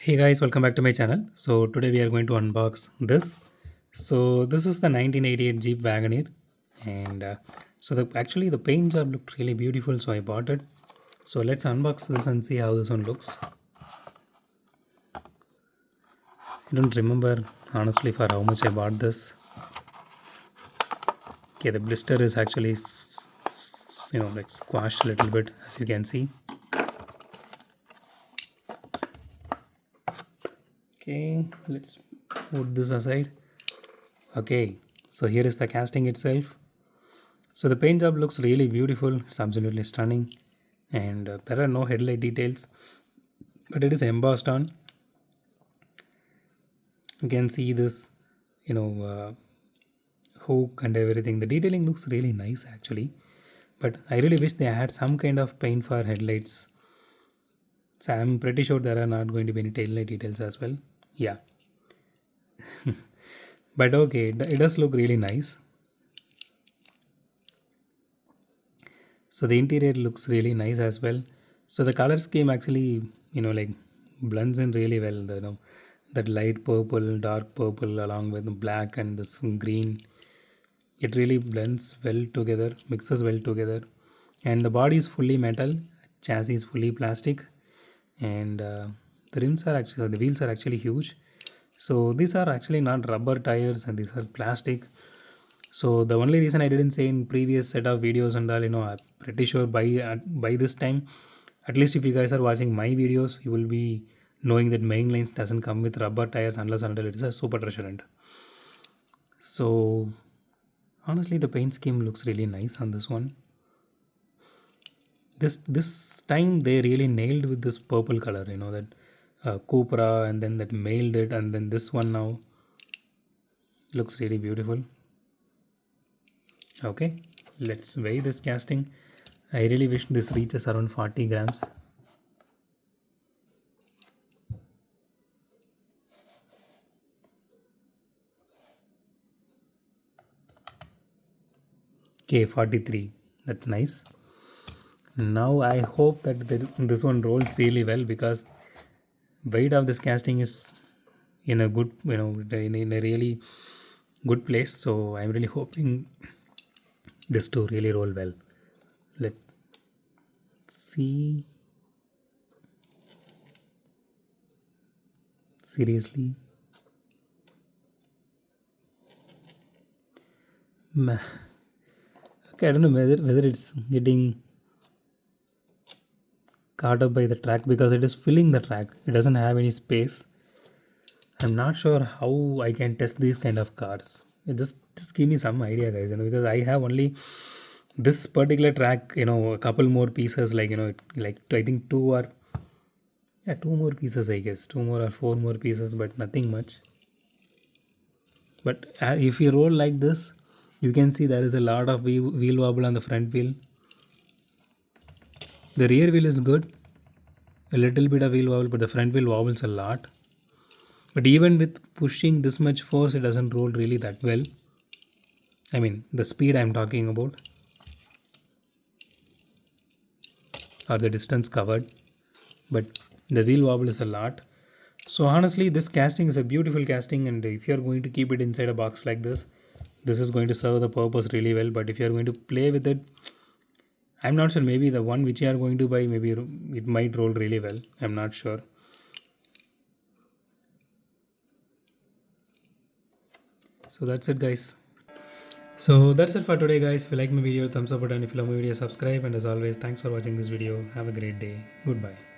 Hey guys, welcome back to my channel. So today we are going to unbox this. So this is the 1988 Jeep Wagoneer, and actually the paint job looked really beautiful, so I bought it. So let's unbox this and see how this one looks. I don't remember honestly for how much I bought this. Okay, the blister is actually like squashed a little bit, as you can see. Okay, let's put this aside. Okay, so here is the casting itself. So the paint job looks really beautiful. It's absolutely stunning, and there are no headlight details, but it is embossed on. You can see this, you know, hook and everything. The detailing looks really nice actually, but I really wish they had some kind of paint for headlights. So I'm pretty sure there are not going to be any taillight details as well. Yeah, but okay, it does look really nice. So the interior looks really nice as well. So the color scheme actually, like blends in really well. That light purple, dark purple, along with the black and this green, it really blends well together, mixes well together. And the body is fully metal, chassis is fully plastic, and the wheels are actually huge. So these are actually not rubber tires, and these are plastic. So the only reason I didn't say in previous set of videos and all, I'm pretty sure by this time, at least if you guys are watching my videos, you will be knowing that main lines doesn't come with rubber tires unless until it is a super treasure. So honestly, the paint scheme looks really nice on this one. This time they really nailed with this purple color. That Cupra, and then that mailed it, and then this one now looks really beautiful. Okay, let's weigh this casting. I really wish this reaches around 40 grams. Okay, 43. That's nice. Now I hope that this one rolls really well, because weight of this casting is in a good, in a really good place. So I'm really hoping this to really roll well. Let's see. Seriously. Ma- Okay, I don't know whether it's getting caught up by the track, because it is filling the track. It doesn't have any space. I'm not sure how I can test these kind of cars. Just give me some idea, guys. Because I have only this particular track. A couple more pieces, like like I think two or yeah, two more pieces, I guess, two more or four more pieces, but nothing much. But if you roll like this, you can see there is a lot of wheel wobble on the front wheel. The rear wheel is good, a little bit of wheel wobble, but the front wheel wobbles a lot. But even with pushing this much force, it doesn't roll really that well. I mean, the speed I'm talking about, or the distance covered, but the wheel wobble is a lot. So honestly, this casting is a beautiful casting, and if you're going to keep it inside a box like this is going to serve the purpose really well. But if you're going to play with it, I'm not sure. Maybe the one which you are going to buy, maybe it might roll really well. I'm not sure. So that's it, guys. So that's it for today, guys. If you like my video, thumbs up button. If you love my video, subscribe. And as always, thanks for watching this video. Have a great day. Goodbye.